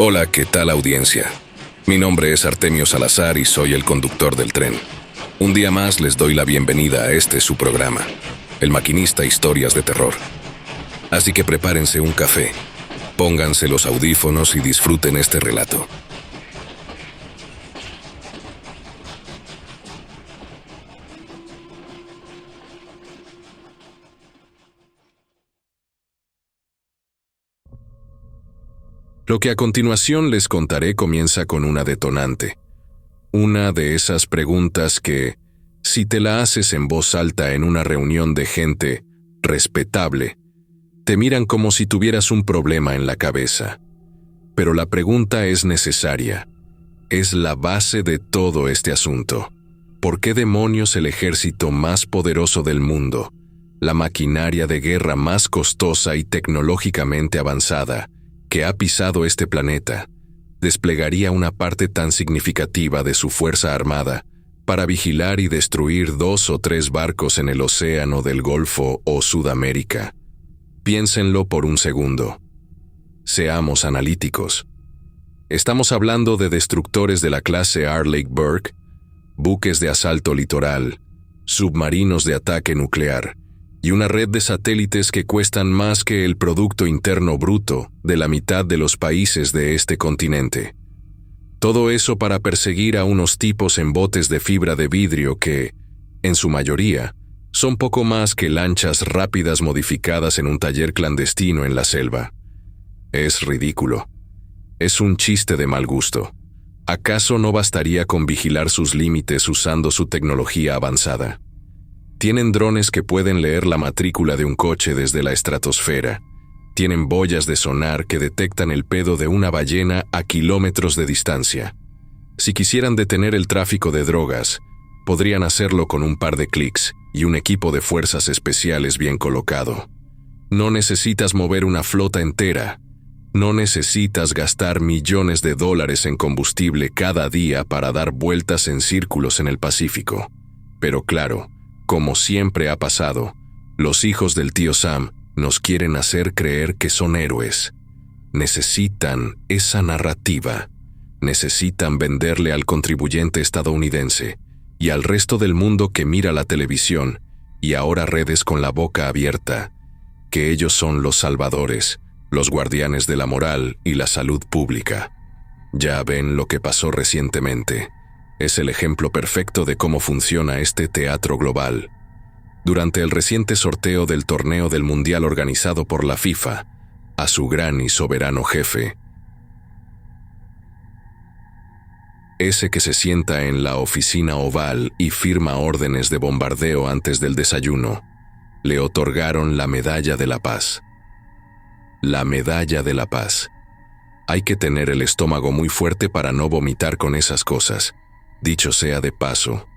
Hola, ¿qué tal audiencia? Mi nombre es Artemio Salazar y soy el conductor del tren. Un día más les doy la bienvenida a este su programa, El Maquinista Historias de Terror. Así que prepárense un café, pónganse los audífonos y disfruten este relato. Lo que a continuación les contaré comienza con una detonante. Una de esas preguntas que, si te la haces en voz alta en una reunión de gente respetable, te miran como si tuvieras un problema en la cabeza. Pero la pregunta es necesaria. Es la base de todo este asunto. ¿Por qué demonios el ejército más poderoso del mundo, la maquinaria de guerra más costosa y tecnológicamente avanzada que ha pisado este planeta, desplegaría una parte tan significativa de su fuerza armada para vigilar y destruir 2 o 3 barcos en el océano del Golfo o Sudamérica? Piénsenlo por un segundo. Seamos analíticos. Estamos hablando de destructores de la clase Arleigh Burke, buques de asalto litoral, submarinos de ataque nuclear y una red de satélites que cuestan más que el Producto Interno Bruto de la mitad de los países de este continente. Todo eso para perseguir a unos tipos en botes de fibra de vidrio que, en su mayoría, son poco más que lanchas rápidas modificadas en un taller clandestino en la selva. Es ridículo. Es un chiste de mal gusto. ¿Acaso no bastaría con vigilar sus límites usando su tecnología avanzada? Tienen drones que pueden leer la matrícula de un coche desde la estratosfera. Tienen boyas de sonar que detectan el pedo de una ballena a kilómetros de distancia. Si quisieran detener el tráfico de drogas, podrían hacerlo con un par de clics y un equipo de fuerzas especiales bien colocado. No necesitas mover una flota entera. No necesitas gastar millones de dólares en combustible cada día para dar vueltas en círculos en el Pacífico. Pero claro, como siempre ha pasado, los hijos del tío Sam nos quieren hacer creer que son héroes. Necesitan esa narrativa. Necesitan venderle al contribuyente estadounidense y al resto del mundo que mira la televisión y ahora redes con la boca abierta, que ellos son los salvadores, los guardianes de la moral y la salud pública. Ya ven lo que pasó recientemente. Es el ejemplo perfecto de cómo funciona este teatro global. Durante el reciente sorteo del torneo del Mundial organizado por la FIFA, a su gran y soberano jefe, ese que se sienta en la oficina oval y firma órdenes de bombardeo antes del desayuno, le otorgaron la Medalla de la Paz. La Medalla de la Paz. Hay que tener el estómago muy fuerte para no vomitar con esas cosas. Dicho sea de paso,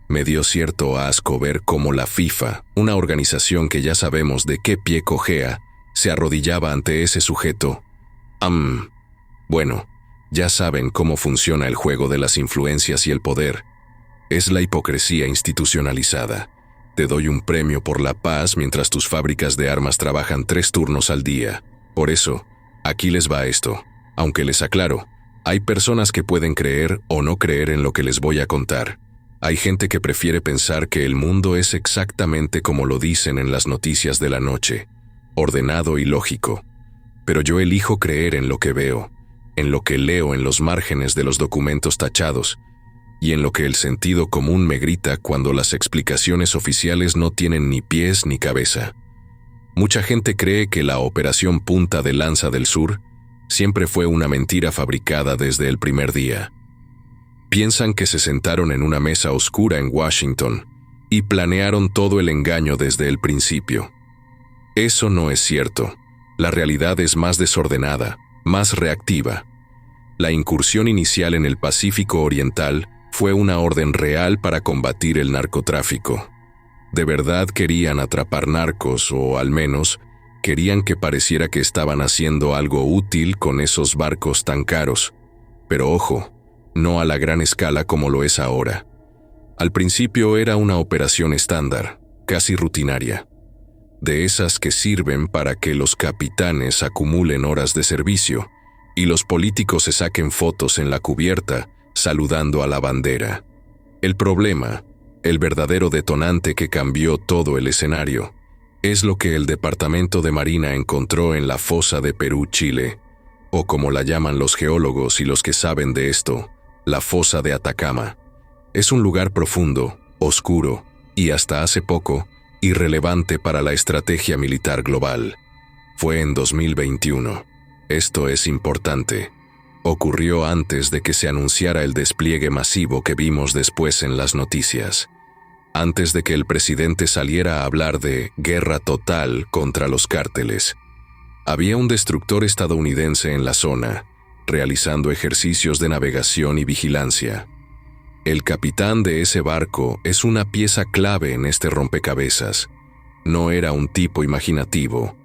me dio cierto asco ver cómo la FIFA, una organización que ya sabemos de qué pie cojea, se arrodillaba ante ese sujeto. Bueno, ya saben cómo funciona el juego de las influencias y el poder. Es la hipocresía institucionalizada. Te doy un premio por la paz mientras tus fábricas de armas trabajan 3 turnos al día. Por eso, aquí les va esto. Aunque les aclaro, hay personas que pueden creer o no creer en lo que les voy a contar. Hay gente que prefiere pensar que el mundo es exactamente como lo dicen en las noticias de la noche, ordenado y lógico. Pero yo elijo creer en lo que veo, en lo que leo en los márgenes de los documentos tachados, y en lo que el sentido común me grita cuando las explicaciones oficiales no tienen ni pies ni cabeza. Mucha gente cree que la Operación Punta de Lanza del Sur siempre fue una mentira fabricada desde el primer día. Piensan que se sentaron en una mesa oscura en Washington y planearon todo el engaño desde el principio. Eso no es cierto. La realidad es más desordenada, más reactiva. La incursión inicial en el Pacífico Oriental fue una orden real para combatir el narcotráfico. De verdad querían atrapar narcos, o al menos querían que pareciera que estaban haciendo algo útil con esos barcos tan caros. Pero ojo, no a la gran escala como lo es ahora. Al principio era una operación estándar, casi rutinaria. De esas que sirven para que los capitanes acumulen horas de servicio y los políticos se saquen fotos en la cubierta saludando a la bandera. El problema, el verdadero detonante que cambió todo el escenario, es lo que el Departamento de Marina encontró en la fosa de Perú, Chile, o como la llaman los geólogos y los que saben de esto, la fosa de Atacama. Es un lugar profundo, oscuro y hasta hace poco irrelevante para la estrategia militar global. Fue en 2021. Esto es importante. Ocurrió antes de que se anunciara el despliegue masivo que vimos después en las noticias. Antes de que el presidente saliera a hablar de guerra total contra los cárteles. Había un destructor estadounidense en la zona, realizando ejercicios de navegación y vigilancia. El capitán de ese barco es una pieza clave en este rompecabezas. No era un tipo imaginativo.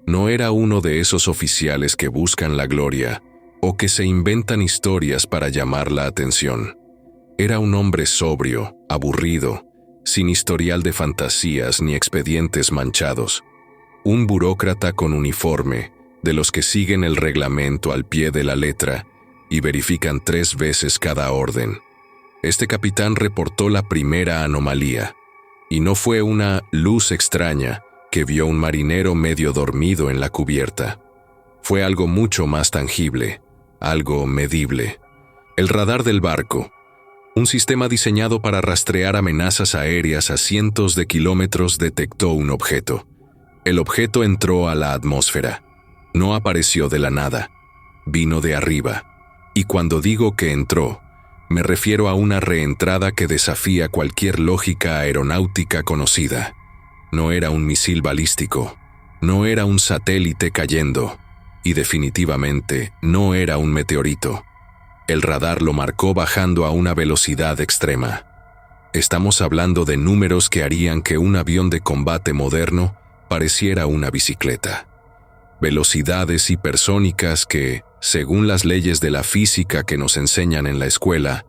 No era uno de esos oficiales que buscan la gloria o que se inventan historias para llamar la atención. Era un hombre sobrio, aburrido, sin historial de fantasías ni expedientes manchados. Un burócrata con uniforme, de los que siguen el reglamento al pie de la letra y verifican 3 veces cada orden. Este capitán reportó la primera anomalía, y no fue una luz extraña que vio un marinero medio dormido en la cubierta. Fue algo mucho más tangible, algo medible. El radar del barco, un sistema diseñado para rastrear amenazas aéreas a cientos de kilómetros, detectó un objeto. El objeto entró a la atmósfera. No apareció de la nada. Vino de arriba. Y cuando digo que entró, me refiero a una reentrada que desafía cualquier lógica aeronáutica conocida. No era un misil balístico, no era un satélite cayendo, y definitivamente no era un meteorito. El radar lo marcó bajando a una velocidad extrema. Estamos hablando de números que harían que un avión de combate moderno pareciera una bicicleta. Velocidades hipersónicas que, según las leyes de la física que nos enseñan en la escuela,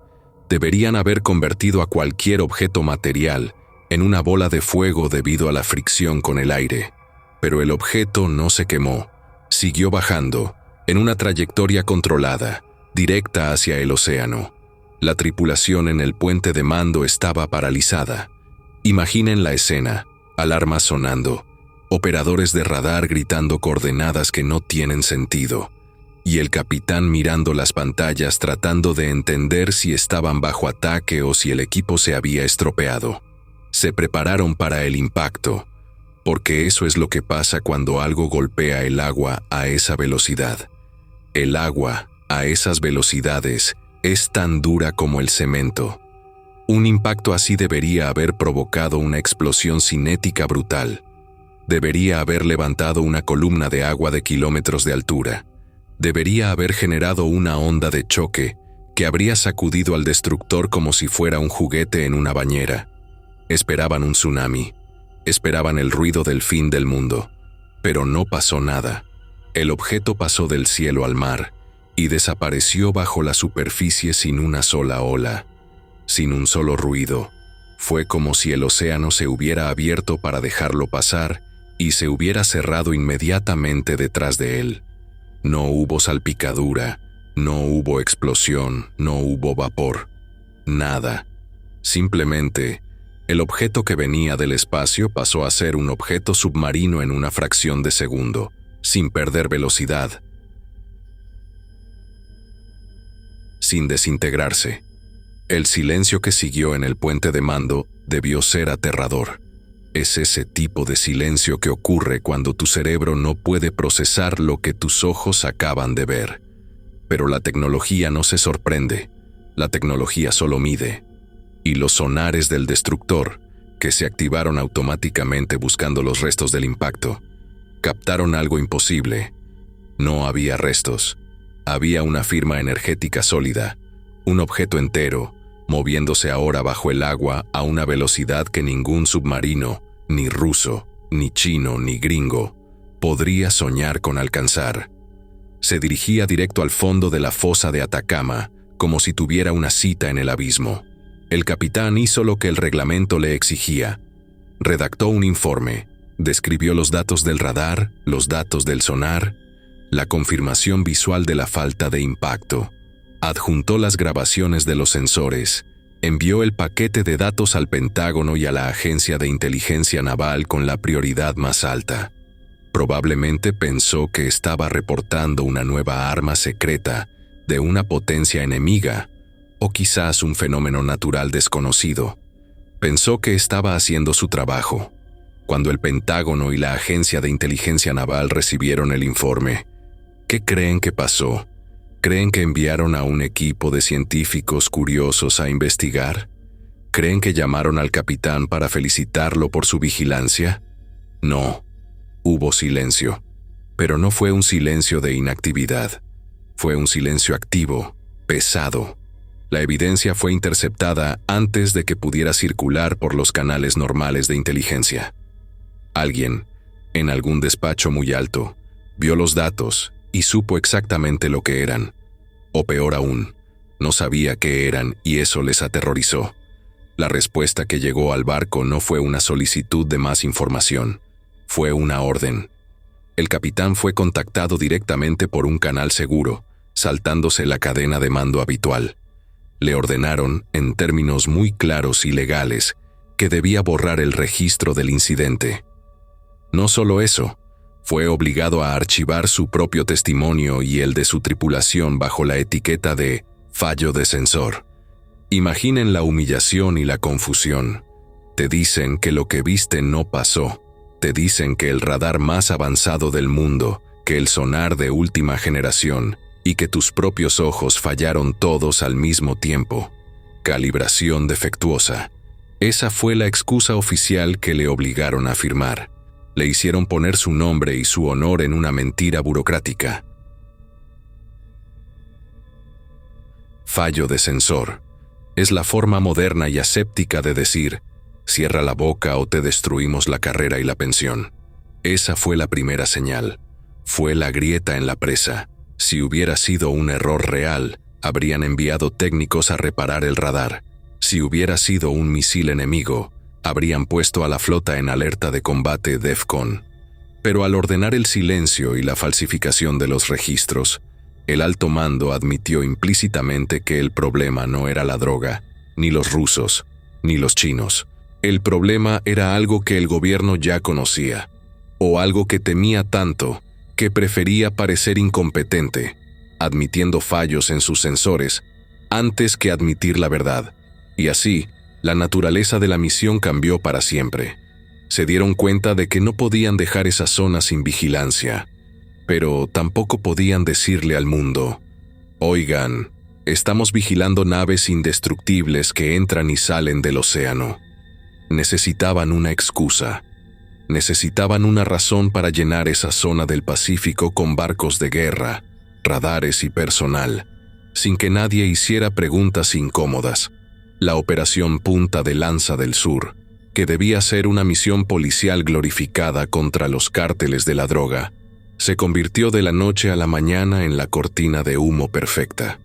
deberían haber convertido a cualquier objeto material en una bola de fuego debido a la fricción con el aire. Pero el objeto no se quemó, siguió bajando, en una trayectoria controlada, directa hacia el océano. La tripulación en el puente de mando estaba paralizada. Imaginen la escena, alarmas sonando, operadores de radar gritando coordenadas que no tienen sentido, y el capitán mirando las pantallas tratando de entender si estaban bajo ataque o si el equipo se había estropeado. Se prepararon para el impacto, porque eso es lo que pasa cuando algo golpea el agua a esa velocidad. El agua, a esas velocidades, es tan dura como el cemento. Un impacto así debería haber provocado una explosión cinética brutal. Debería haber levantado una columna de agua de kilómetros de altura. Debería haber generado una onda de choque que habría sacudido al destructor como si fuera un juguete en una bañera. Esperaban un tsunami. Esperaban el ruido del fin del mundo. Pero no pasó nada. El objeto pasó del cielo al mar y desapareció bajo la superficie sin una sola ola, sin un solo ruido. Fue como si el océano se hubiera abierto para dejarlo pasar y se hubiera cerrado inmediatamente detrás de él. No hubo salpicadura, no hubo explosión, no hubo vapor. Nada. Simplemente, el objeto que venía del espacio pasó a ser un objeto submarino en una fracción de segundo, sin perder velocidad, sin desintegrarse. El silencio que siguió en el puente de mando debió ser aterrador. Es ese tipo de silencio que ocurre cuando tu cerebro no puede procesar lo que tus ojos acaban de ver. Pero la tecnología no se sorprende, la tecnología solo mide. Y los sonares del destructor, que se activaron automáticamente buscando los restos del impacto, captaron algo imposible. No había restos. Había una firma energética sólida, un objeto entero, moviéndose ahora bajo el agua a una velocidad que ningún submarino, ni ruso, ni chino, ni gringo, podría soñar con alcanzar. Se dirigía directo al fondo de la fosa de Atacama, como si tuviera una cita en el abismo. El capitán hizo lo que el reglamento le exigía. Redactó un informe, Describió los datos del radar, los datos del sonar, la confirmación visual de la falta de impacto. Adjuntó las grabaciones de los sensores, envió el paquete de datos al Pentágono y a la Agencia de Inteligencia Naval con la prioridad más alta. Probablemente pensó que estaba reportando una nueva arma secreta de una potencia enemiga, o quizás un fenómeno natural desconocido. Pensó que estaba haciendo su trabajo. Cuando el Pentágono y la Agencia de Inteligencia Naval recibieron el informe, ¿qué creen que pasó? ¿Creen que enviaron a un equipo de científicos curiosos a investigar? ¿Creen que llamaron al capitán para felicitarlo por su vigilancia? No. Hubo silencio. Pero no fue un silencio de inactividad. Fue un silencio activo, pesado. La evidencia fue interceptada antes de que pudiera circular por los canales normales de inteligencia. Alguien, en algún despacho muy alto, vio los datos y supo exactamente lo que eran. O peor aún, no sabía qué eran y eso les aterrorizó. La respuesta que llegó al barco no fue una solicitud de más información, fue una orden. El capitán fue contactado directamente por un canal seguro, saltándose la cadena de mando habitual. Le ordenaron, en términos muy claros y legales, que debía borrar el registro del incidente. No solo eso, fue obligado a archivar su propio testimonio y el de su tripulación bajo la etiqueta de fallo de sensor. Imaginen la humillación y la confusión. Te dicen que lo que viste no pasó. Te dicen que el radar más avanzado del mundo, que el sonar de última generación, y que tus propios ojos fallaron todos al mismo tiempo. Calibración defectuosa. Esa fue la excusa oficial que le obligaron a firmar. Le hicieron poner su nombre y su honor en una mentira burocrática. Fallo de sensor. Es la forma moderna y aséptica de decir, cierra la boca o te destruimos la carrera y la pensión. Esa fue la primera señal. Fue la grieta en la presa. Si hubiera sido un error real, habrían enviado técnicos a reparar el radar. Si hubiera sido un misil enemigo, habrían puesto a la flota en alerta de combate DEFCON. Pero al ordenar el silencio y la falsificación de los registros, el alto mando admitió implícitamente que el problema no era la droga, ni los rusos, ni los chinos. El problema era algo que el gobierno ya conocía, o algo que temía tanto que prefería parecer incompetente, admitiendo fallos en sus sensores, antes que admitir la verdad. Y así, la naturaleza de la misión cambió para siempre. Se dieron cuenta de que no podían dejar esa zona sin vigilancia, pero tampoco podían decirle al mundo, oigan, estamos vigilando naves indestructibles que entran y salen del océano. Necesitaban una excusa. Necesitaban una razón para llenar esa zona del Pacífico con barcos de guerra, radares y personal, sin que nadie hiciera preguntas incómodas. La Operación Punta de Lanza del Sur, que debía ser una misión policial glorificada contra los cárteles de la droga, se convirtió de la noche a la mañana en la cortina de humo perfecta.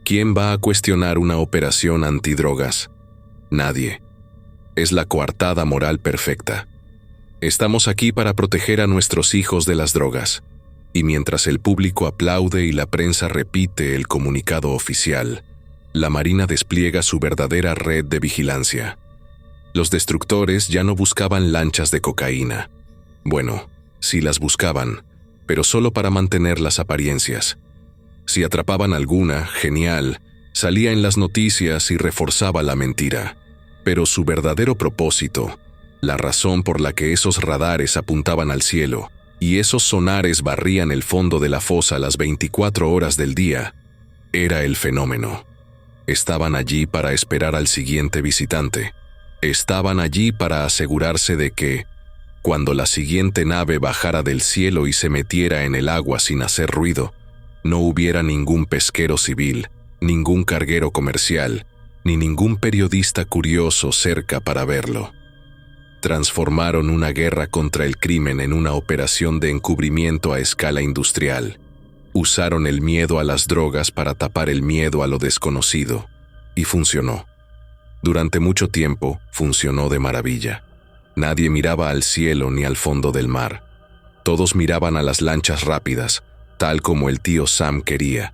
¿Quién va a cuestionar una operación antidrogas? Nadie. Es la coartada moral perfecta. Estamos aquí para proteger a nuestros hijos de las drogas. Y mientras el público aplaude y la prensa repite el comunicado oficial, la Marina despliega su verdadera red de vigilancia. Los destructores ya no buscaban lanchas de cocaína. Bueno, sí las buscaban, pero solo para mantener las apariencias. Si atrapaban alguna, genial, salía en las noticias y reforzaba la mentira. Pero su verdadero propósito, la razón por la que esos radares apuntaban al cielo y esos sonares barrían el fondo de la fosa las 24 horas del día, era el fenómeno. Estaban allí para esperar al siguiente visitante. Estaban allí para asegurarse de que, cuando la siguiente nave bajara del cielo y se metiera en el agua sin hacer ruido, no hubiera ningún pesquero civil, ningún carguero comercial, ni ningún periodista curioso cerca para verlo. Transformaron una guerra contra el crimen en una operación de encubrimiento a escala industrial. Usaron el miedo a las drogas para tapar el miedo a lo desconocido. Y funcionó. Durante mucho tiempo, funcionó de maravilla. Nadie miraba al cielo ni al fondo del mar. Todos miraban a las lanchas rápidas, tal como el tío Sam quería.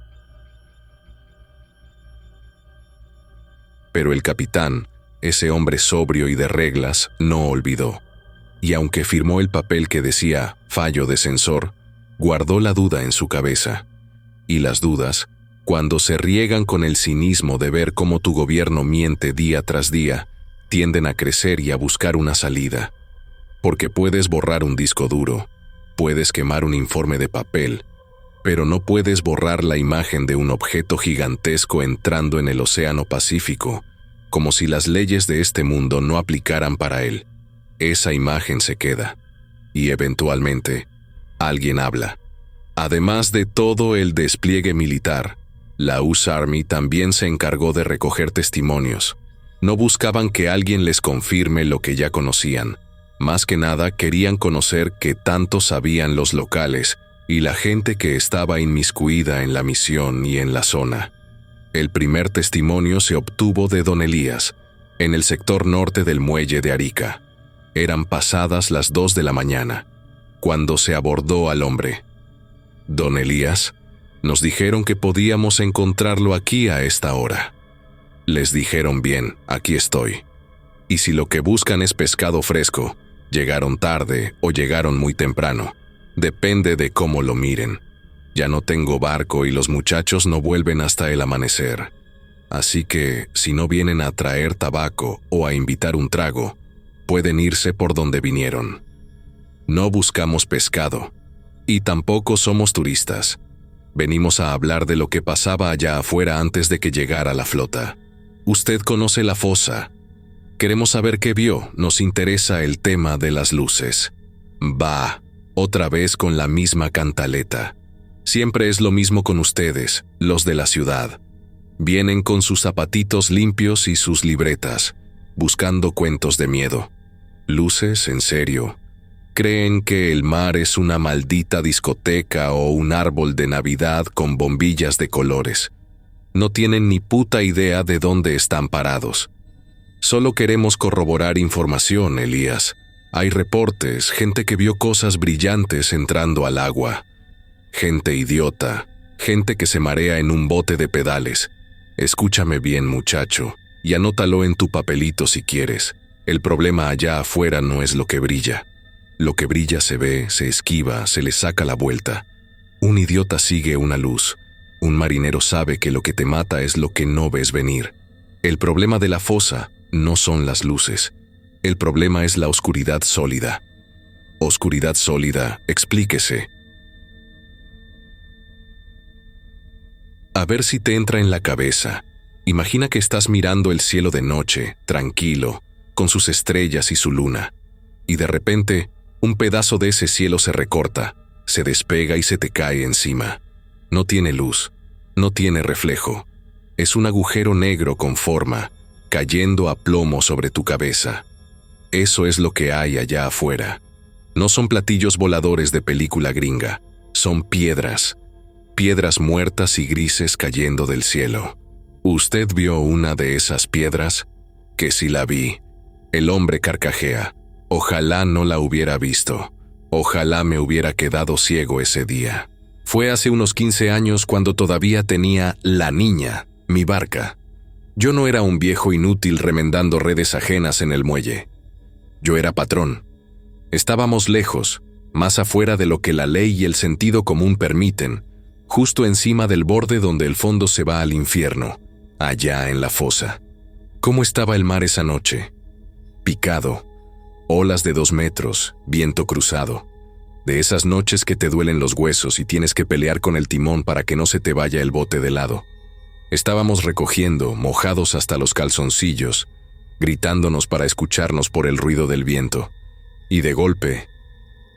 Pero el capitán, ese hombre sobrio y de reglas, no olvidó. Y aunque firmó el papel que decía fallo de censor, guardó la duda en su cabeza. Y las dudas, cuando se riegan con el cinismo de ver cómo tu gobierno miente día tras día, tienden a crecer y a buscar una salida. Porque puedes borrar un disco duro, puedes quemar un informe de papel, pero no puedes borrar la imagen de un objeto gigantesco entrando en el Océano Pacífico, como si las leyes de este mundo no aplicaran para él. Esa imagen se queda, y eventualmente, alguien habla. Además de todo el despliegue militar, la US Army también se encargó de recoger testimonios. No buscaban que alguien les confirme lo que ya conocían. Más que nada querían conocer qué tanto sabían los locales y la gente que estaba inmiscuida en la misión y en la zona. El primer testimonio se obtuvo de don Elías, en el sector norte del muelle de Arica. Eran pasadas las 2 de la mañana, cuando se abordó al hombre. Don Elías, nos dijeron que podíamos encontrarlo aquí a esta hora. Les dijeron bien, aquí estoy. Y si lo que buscan es pescado fresco, llegaron tarde o llegaron muy temprano. Depende de cómo lo miren. Ya no tengo barco y los muchachos no vuelven hasta el amanecer. Así que, si no vienen a traer tabaco o a invitar un trago, pueden irse por donde vinieron. No buscamos pescado, y tampoco somos turistas. Venimos a hablar de lo que pasaba allá afuera antes de que llegara la flota. Usted conoce la fosa. Queremos saber qué vio, nos interesa el tema de las luces. Va, otra vez con la misma cantaleta. Siempre es lo mismo con ustedes, los de la ciudad. Vienen con sus zapatitos limpios y sus libretas, buscando cuentos de miedo. ¿Luces? ¿En serio? ¿Creen que el mar es una maldita discoteca o un árbol de Navidad con bombillas de colores? No tienen ni puta idea de dónde están parados. Solo queremos corroborar información, Elías. Hay reportes, gente que vio cosas brillantes entrando al agua. Gente idiota, gente que se marea en un bote de pedales. Escúchame bien, muchacho, y anótalo en tu papelito si quieres. El problema allá afuera no es lo que brilla. Lo que brilla se ve, se esquiva, se le saca la vuelta. Un idiota sigue una luz. Un marinero sabe que lo que te mata es lo que no ves venir. El problema de la fosa no son las luces. El problema es la oscuridad sólida. Oscuridad sólida, explíquese. A ver si te entra en la cabeza. Imagina que estás mirando el cielo de noche, tranquilo, con sus estrellas y su luna. Y de repente, un pedazo de ese cielo se recorta, se despega y se te cae encima. No tiene luz, no tiene reflejo. Es un agujero negro con forma, cayendo a plomo sobre tu cabeza. Eso es lo que hay allá afuera. No son platillos voladores de película gringa, son piedras. Piedras muertas y grises cayendo del cielo. ¿Usted vio una de esas piedras? Que sí la vi. El hombre carcajea. Ojalá no la hubiera visto. Ojalá me hubiera quedado ciego ese día. Fue hace unos 15 años cuando todavía tenía La Niña, mi barca. Yo no era un viejo inútil remendando redes ajenas en el muelle. Yo era patrón. Estábamos lejos, más afuera de lo que la ley y el sentido común permiten, justo encima del borde donde el fondo se va al infierno, allá en la fosa. ¿Cómo estaba el mar esa noche? Picado, olas de 2 metros, viento cruzado. De esas noches que te duelen los huesos y tienes que pelear con el timón para que no se te vaya el bote de lado. Estábamos recogiendo, mojados hasta los calzoncillos, gritándonos para escucharnos por el ruido del viento. Y de golpe,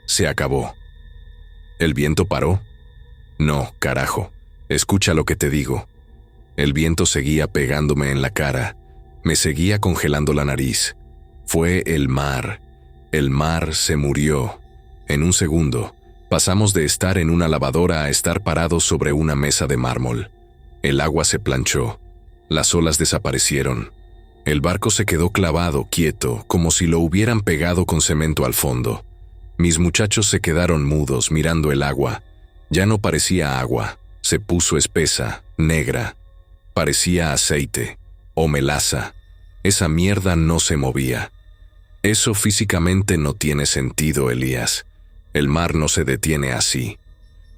se acabó. ¿El viento paró? No, carajo, escucha lo que te digo. El viento seguía pegándome en la cara, me seguía congelando la nariz. Fue el mar se murió. En un segundo, pasamos de estar en una lavadora a estar parados sobre una mesa de mármol. El agua se planchó, las olas desaparecieron. El barco se quedó clavado, quieto, como si lo hubieran pegado con cemento al fondo. Mis muchachos se quedaron mudos mirando el agua. Ya no parecía agua, se puso espesa, negra. Parecía aceite o melaza. Esa mierda no se movía. Eso físicamente no tiene sentido, Elías. El mar no se detiene así.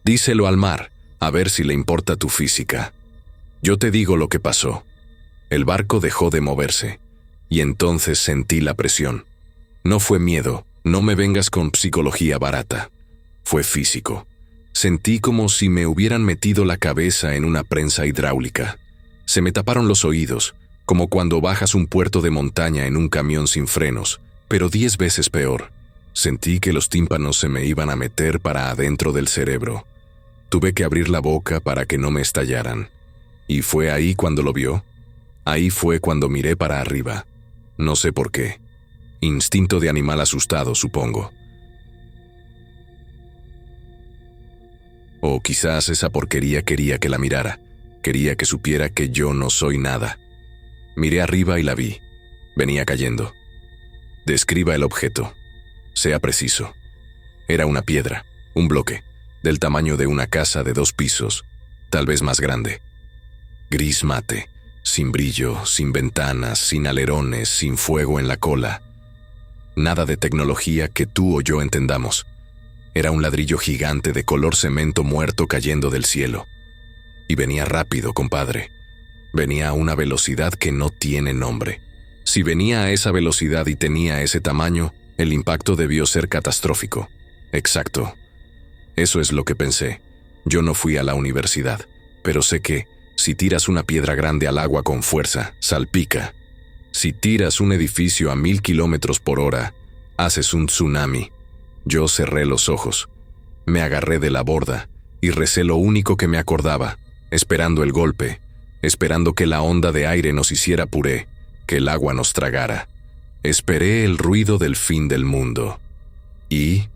Díselo al mar, a ver si le importa tu física. Yo te digo lo que pasó. El barco dejó de moverse, y entonces sentí la presión. No fue miedo, no me vengas con psicología barata. Fue físico. Sentí como si me hubieran metido la cabeza en una prensa hidráulica. Se me taparon los oídos, como cuando bajas un puerto de montaña en un camión sin frenos, pero 10 veces peor. Sentí que los tímpanos se me iban a meter para adentro del cerebro. Tuve que abrir la boca para que no me estallaran. ¿Y fue ahí cuando lo vio? Ahí fue cuando miré para arriba. No sé por qué. Instinto de animal asustado, supongo. O quizás esa porquería quería que la mirara. Quería que supiera que yo no soy nada. Miré arriba y la vi. Venía cayendo. Describa el objeto. Sea preciso. Era una piedra, un bloque, del tamaño de una casa de 2 pisos, tal vez más grande. Gris mate, sin brillo, sin ventanas, sin alerones, sin fuego en la cola. Nada de tecnología que tú o yo entendamos. Era un ladrillo gigante de color cemento muerto cayendo del cielo. Y venía rápido, compadre. Venía a una velocidad que no tiene nombre. Si venía a esa velocidad y tenía ese tamaño, el impacto debió ser catastrófico. Exacto. Eso es lo que pensé. Yo no fui a la universidad, pero sé que, si tiras una piedra grande al agua con fuerza, salpica. Si tiras un edificio a 1000 kilómetros por hora, haces un tsunami. Yo cerré los ojos. Me agarré de la borda y recé lo único que me acordaba, esperando el golpe, esperando que la onda de aire nos hiciera puré, que el agua nos tragara. Esperé el ruido del fin del mundo. Y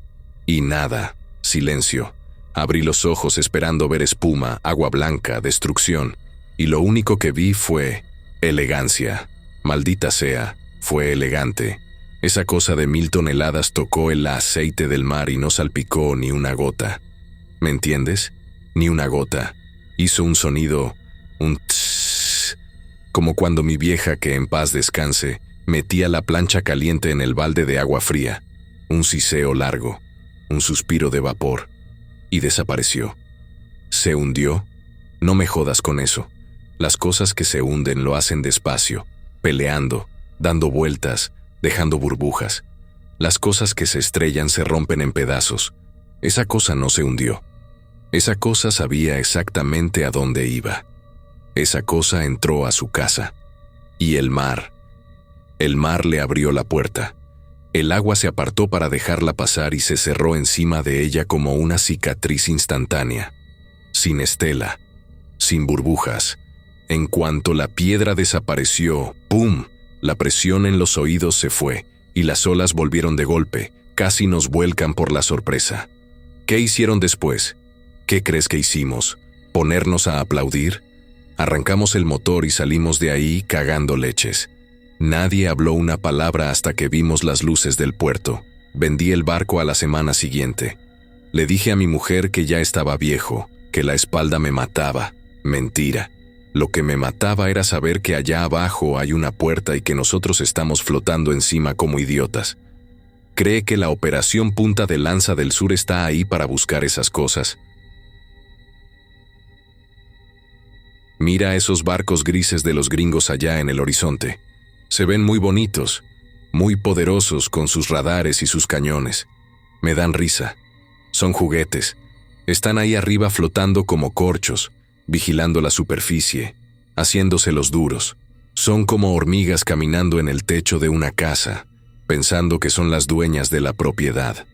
nada, silencio. Abrí los ojos esperando ver espuma, agua blanca, destrucción, y lo único que vi fue elegancia. Maldita sea, fue elegante. Esa cosa de 1000 toneladas tocó el aceite del mar y no salpicó ni una gota. ¿Me entiendes? Ni una gota. Hizo un sonido, un tss, como cuando mi vieja, que en paz descanse, metía la plancha caliente en el balde de agua fría. Un siseo largo, un suspiro de vapor, y desapareció. ¿Se hundió? No me jodas con eso. Las cosas que se hunden lo hacen despacio, peleando, dando vueltas, dejando burbujas. Las cosas que se estrellan se rompen en pedazos. Esa cosa no se hundió. Esa cosa sabía exactamente a dónde iba. Esa cosa entró a su casa. Y el mar le abrió la puerta. El agua se apartó para dejarla pasar y se cerró encima de ella como una cicatriz instantánea. Sin estela, sin burbujas. En cuanto la piedra desapareció, ¡pum!, la presión en los oídos se fue y las olas volvieron de golpe, casi nos vuelcan por la sorpresa. ¿Qué hicieron después? ¿Qué crees que hicimos? ¿Ponernos a aplaudir? Arrancamos el motor y salimos de ahí cagando leches. Nadie habló una palabra hasta que vimos las luces del puerto. Vendí el barco a la semana siguiente. Le dije a mi mujer que ya estaba viejo, que la espalda me mataba. Mentira. Lo que me mataba era saber que allá abajo hay una puerta y que nosotros estamos flotando encima como idiotas. ¿Cree que la Operación Punta de Lanza del Sur está ahí para buscar esas cosas? Mira esos barcos grises de los gringos allá en el horizonte. Se ven muy bonitos, muy poderosos con sus radares y sus cañones. Me dan risa. Son juguetes. Están ahí arriba flotando como corchos, vigilando la superficie, haciéndose los duros. Son como hormigas caminando en el techo de una casa, pensando que son las dueñas de la propiedad.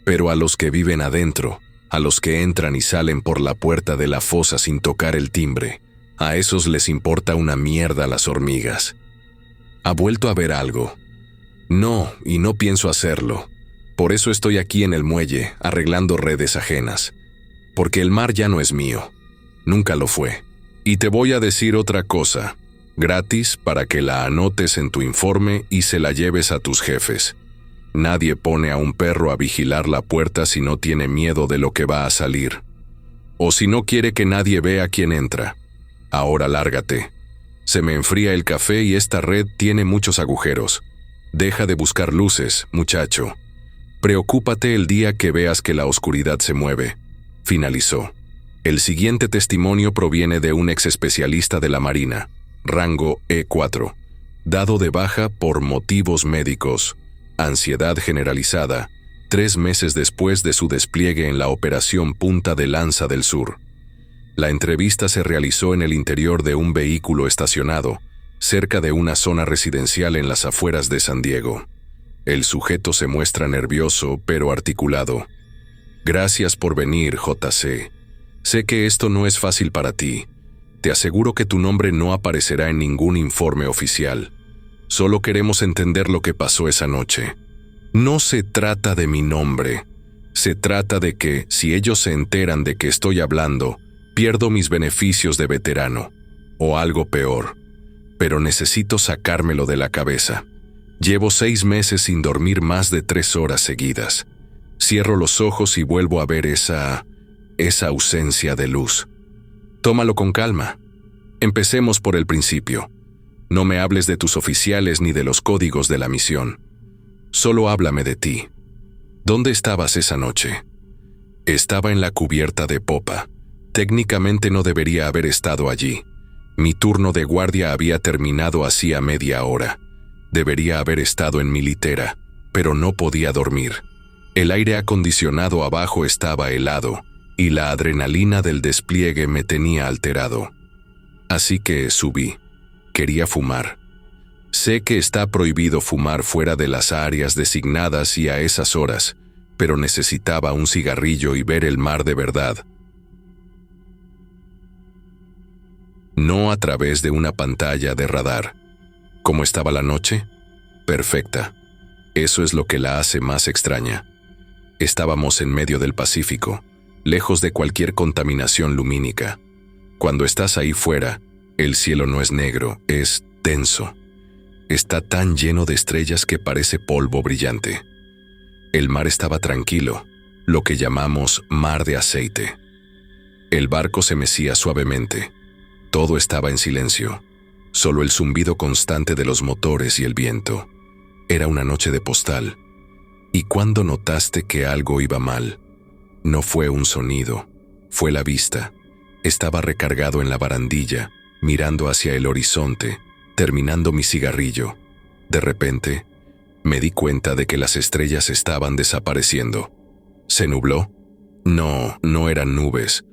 Pero a los que viven adentro, a los que entran y salen por la puerta de la fosa sin tocar el timbre, a esos les importa una mierda las hormigas. ¿Ha vuelto a ver algo? No, y no pienso hacerlo. Por eso estoy aquí en el muelle, arreglando redes ajenas. Porque el mar ya no es mío. Nunca lo fue. Y te voy a decir otra cosa. Gratis para que la anotes en tu informe y se la lleves a tus jefes. Nadie pone a un perro a vigilar la puerta si no tiene miedo de lo que va a salir. O si no quiere que nadie vea quién entra. Ahora lárgate. Se me enfría el café y esta red tiene muchos agujeros. Deja de buscar luces, muchacho. Preocúpate el día que veas que la oscuridad se mueve. Finalizó. El siguiente testimonio proviene de un ex especialista de la Marina, rango E4, dado de baja por motivos médicos, ansiedad generalizada, 3 meses después de su despliegue en la Operación Punta de Lanza del Sur. La entrevista se realizó en el interior de un vehículo estacionado, cerca de una zona residencial en las afueras de San Diego. El sujeto se muestra nervioso, pero articulado. Gracias por venir, JC. Sé que esto no es fácil para ti. Te aseguro que tu nombre no aparecerá en ningún informe oficial. Solo queremos entender lo que pasó esa noche. No se trata de mi nombre. Se trata de que, si ellos se enteran de que estoy hablando, pierdo mis beneficios de veterano. O algo peor. Pero necesito sacármelo de la cabeza. Llevo 6 meses sin dormir más de 3 horas seguidas. Cierro los ojos y vuelvo a ver esa ausencia de luz. Tómalo con calma. Empecemos por el principio. No me hables de tus oficiales ni de los códigos de la misión. Solo háblame de ti. ¿Dónde estabas esa noche? Estaba en la cubierta de popa. Técnicamente no debería haber estado allí. Mi turno de guardia había terminado hacía media hora. Debería haber estado en mi litera, pero no podía dormir. El aire acondicionado abajo estaba helado, y la adrenalina del despliegue me tenía alterado. Así que subí. Quería fumar. Sé que está prohibido fumar fuera de las áreas designadas y a esas horas, pero necesitaba un cigarrillo y ver el mar de verdad. No a través de una pantalla de radar. ¿Cómo estaba la noche? Perfecta. Eso es lo que la hace más extraña. Estábamos en medio del Pacífico, lejos de cualquier contaminación lumínica. Cuando estás ahí fuera, el cielo no es negro, es denso. Está tan lleno de estrellas que parece polvo brillante. El mar estaba tranquilo, lo que llamamos mar de aceite. El barco se mecía suavemente. Todo estaba en silencio, solo el zumbido constante de los motores y el viento. Era una noche de postal. ¿Y cuándo notaste que algo iba mal? No fue un sonido, fue la vista. Estaba recargado en la barandilla, mirando hacia el horizonte, terminando mi cigarrillo. De repente, me di cuenta de que las estrellas estaban desapareciendo. ¿Se nubló? No, no eran nubes.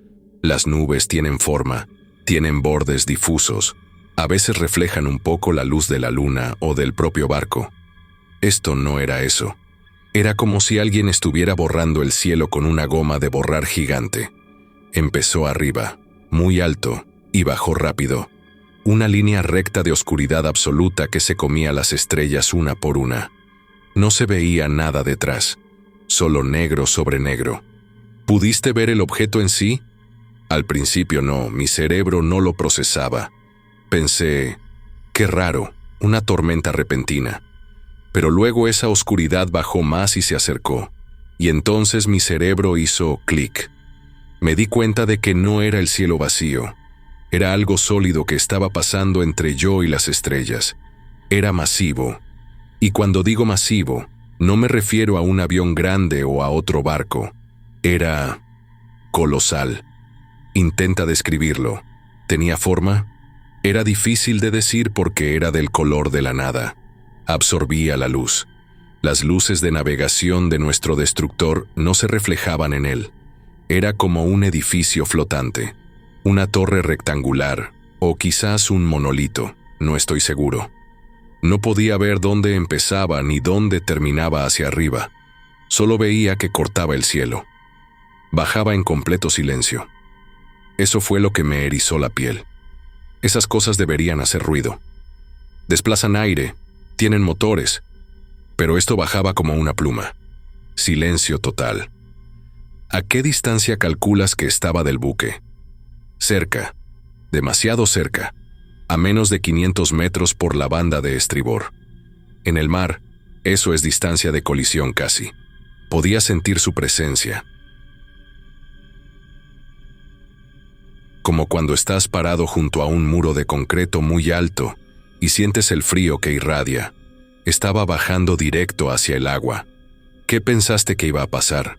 Las nubes tienen forma, tienen bordes difusos. A veces reflejan un poco la luz de la luna o del propio barco. Esto no era eso. Era como si alguien estuviera borrando el cielo con una goma de borrar gigante. Empezó arriba, muy alto, y bajó rápido. Una línea recta de oscuridad absoluta que se comía las estrellas una por una. No se veía nada detrás, solo negro sobre negro. ¿Pudiste ver el objeto en sí? Al principio no, mi cerebro no lo procesaba. Pensé, qué raro, una tormenta repentina. Pero luego esa oscuridad bajó más y se acercó, y entonces mi cerebro hizo clic. Me di cuenta de que no era el cielo vacío. Era algo sólido que estaba pasando entre yo y las estrellas. Era masivo. Y cuando digo masivo, no me refiero a un avión grande o a otro barco. Era colosal. Intenta describirlo. ¿Tenía forma? Era difícil de decir porque era del color de la nada. Absorbía la luz. Las luces de navegación de nuestro destructor no se reflejaban en él. Era como un edificio flotante. Una torre rectangular, o quizás un monolito, no estoy seguro. No podía ver dónde empezaba ni dónde terminaba hacia arriba. Solo veía que cortaba el cielo. Bajaba en completo silencio. Eso fue lo que me erizó la piel. Esas cosas deberían hacer ruido. Desplazan aire, tienen motores, pero esto bajaba como una pluma. Silencio total. ¿A qué distancia calculas que estaba del buque? Cerca, demasiado cerca. a menos de 500 metros por la banda de estribor. En el mar, eso es distancia de colisión casi. Podía sentir su presencia. Como cuando estás parado junto a un muro de concreto muy alto y sientes el frío que irradia. Estaba bajando directo hacia el agua. ¿Qué pensaste que iba a pasar?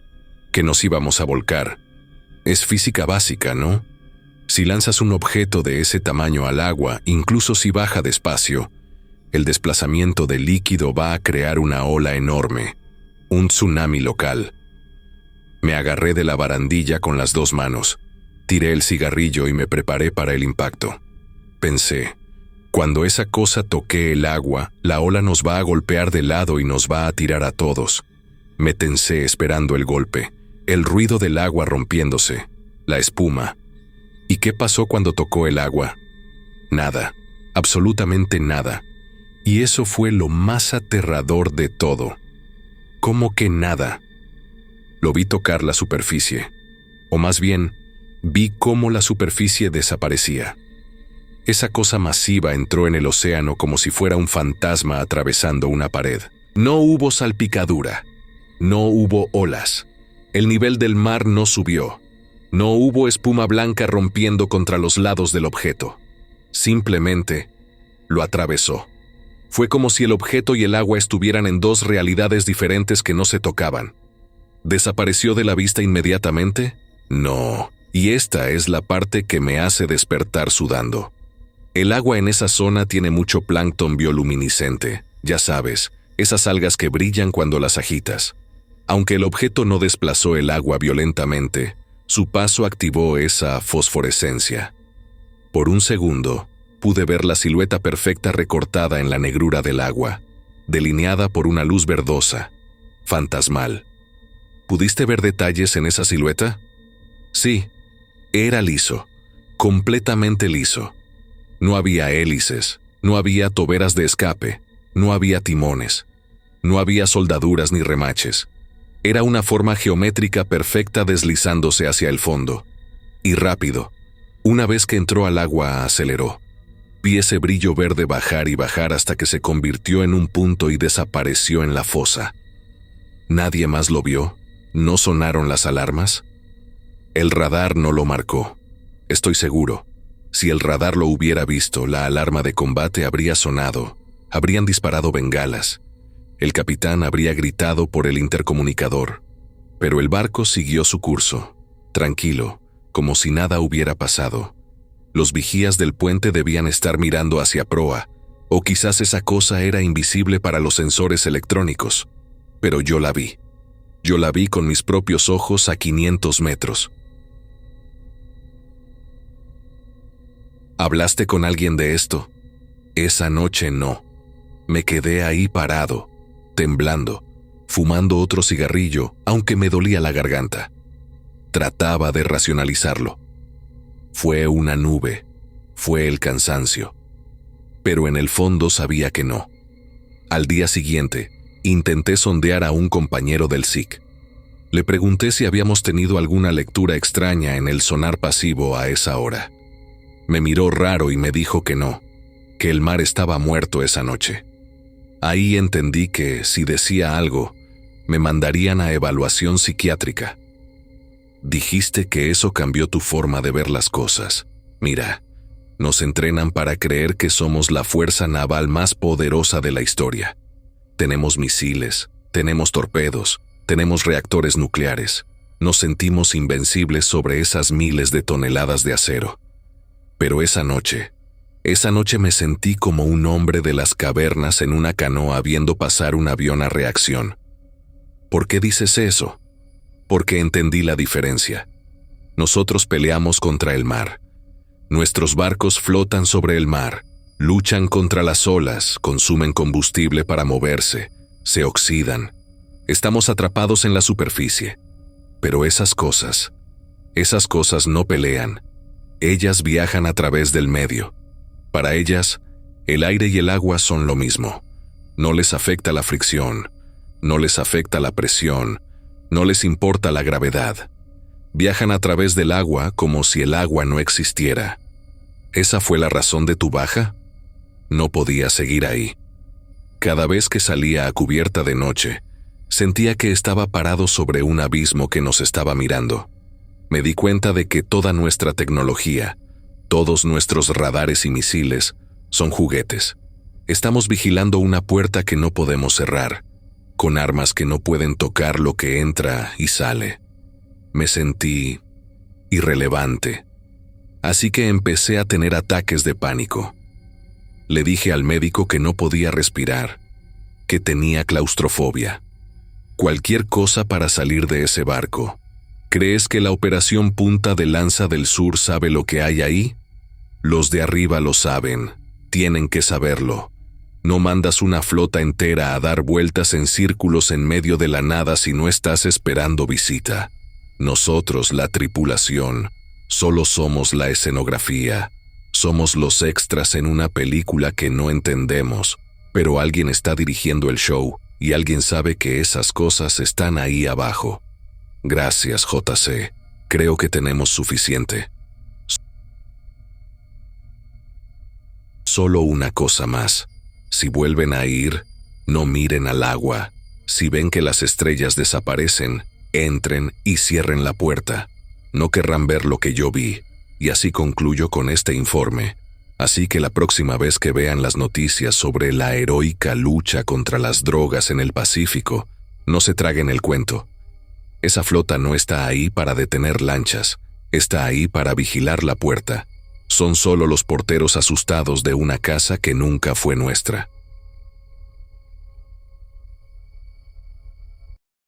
¿Que nos íbamos a volcar? Es física básica, ¿no? Si lanzas un objeto de ese tamaño al agua, incluso si baja despacio, el desplazamiento del líquido va a crear una ola enorme, un tsunami local. Me agarré de la barandilla con las 2 manos, tiré el cigarrillo y me preparé para el impacto. Pensé, cuando esa cosa toque el agua, la ola nos va a golpear de lado y nos va a tirar a todos. Me tensé esperando el golpe, el ruido del agua rompiéndose, la espuma. ¿Y qué pasó cuando tocó el agua? Nada, absolutamente nada. Y eso fue lo más aterrador de todo. ¿Cómo que nada? Lo vi tocar la superficie, o más bien, vi cómo la superficie desaparecía. Esa cosa masiva entró en el océano como si fuera un fantasma atravesando una pared. No hubo salpicadura, no hubo olas, el nivel del mar no subió. No hubo espuma blanca rompiendo contra los lados del objeto. Simplemente lo atravesó. Fue como si el objeto y el agua estuvieran en 2 realidades diferentes que no se tocaban. ¿Desapareció de la vista inmediatamente? No, y esta es la parte que me hace despertar sudando. El agua en esa zona tiene mucho plancton bioluminiscente, ya sabes, esas algas que brillan cuando las agitas. Aunque el objeto no desplazó el agua violentamente, su paso activó esa fosforescencia. Por un segundo, pude ver la silueta perfecta recortada en la negrura del agua, delineada por una luz verdosa, fantasmal. ¿Pudiste ver detalles en esa silueta? Sí, era liso, completamente liso. No había hélices, no había toberas de escape, no había timones, no había soldaduras ni remaches. Era una forma geométrica perfecta deslizándose hacia el fondo. Y rápido. Una vez que entró al agua, aceleró. Vi ese brillo verde bajar y bajar hasta que se convirtió en un punto y desapareció en la fosa. ¿Nadie más lo vio? ¿No sonaron las alarmas? El radar no lo marcó. Estoy seguro. Si el radar lo hubiera visto, la alarma de combate habría sonado. Habrían disparado bengalas. El capitán habría gritado por el intercomunicador, pero el barco siguió su curso, tranquilo, como si nada hubiera pasado. Los vigías del puente debían estar mirando hacia proa, o quizás esa cosa era invisible para los sensores electrónicos, pero yo la vi. Yo la vi con mis propios ojos a 500 metros. ¿Hablaste con alguien de esto? Esa noche no. Me quedé ahí parado, temblando, fumando otro cigarrillo, aunque me dolía la garganta. Trataba de racionalizarlo. Fue una nube, fue el cansancio. Pero en el fondo sabía que no. Al día siguiente, intenté sondear a un compañero del SIC. Le pregunté si habíamos tenido alguna lectura extraña en el sonar pasivo a esa hora. Me miró raro y me dijo que no, que el mar estaba muerto esa noche. Ahí entendí que, si decía algo, me mandarían a evaluación psiquiátrica. Dijiste que eso cambió tu forma de ver las cosas. Mira, nos entrenan para creer que somos la fuerza naval más poderosa de la historia. Tenemos misiles, tenemos torpedos, tenemos reactores nucleares. Nos sentimos invencibles sobre esas miles de toneladas de acero. Pero esa noche me sentí como un hombre de las cavernas en una canoa viendo pasar un avión a reacción. ¿Por qué dices eso? Porque entendí la diferencia. Nosotros peleamos contra el mar. Nuestros barcos flotan sobre el mar, luchan contra las olas, consumen combustible para moverse, se oxidan. Estamos atrapados en la superficie. Pero esas cosas no pelean. Ellas viajan a través del medio. Para ellas, el aire y el agua son lo mismo. No les afecta la fricción, no les afecta la presión, no les importa la gravedad. Viajan a través del agua como si el agua no existiera. ¿Esa fue la razón de tu baja? No podía seguir ahí. Cada vez que salía a cubierta de noche, sentía que estaba parado sobre un abismo que nos estaba mirando. Me di cuenta de que toda nuestra tecnología, todos nuestros radares y misiles, son juguetes. Estamos vigilando una puerta que no podemos cerrar, con armas que no pueden tocar lo que entra y sale. Me sentí irrelevante, así que empecé a tener ataques de pánico. Le dije al médico que no podía respirar, que tenía claustrofobia. Cualquier cosa para salir de ese barco. ¿Crees que la Operación Punta de Lanza del Sur sabe lo que hay ahí? Los de arriba lo saben, tienen que saberlo. No mandas una flota entera a dar vueltas en círculos en medio de la nada si no estás esperando visita. Nosotros, la tripulación, solo somos la escenografía. Somos los extras en una película que no entendemos, pero alguien está dirigiendo el show y alguien sabe que esas cosas están ahí abajo. Gracias, JC. Creo que tenemos suficiente. Solo una cosa más. Si vuelven a ir, no miren al agua. Si ven que las estrellas desaparecen, entren y cierren la puerta. No querrán ver lo que yo vi. Y así concluyo con este informe. Así que la próxima vez que vean las noticias sobre la heroica lucha contra las drogas en el Pacífico, no se traguen el cuento. Esa flota no está ahí para detener lanchas, está ahí para vigilar la puerta. Son solo los porteros asustados de una casa que nunca fue nuestra.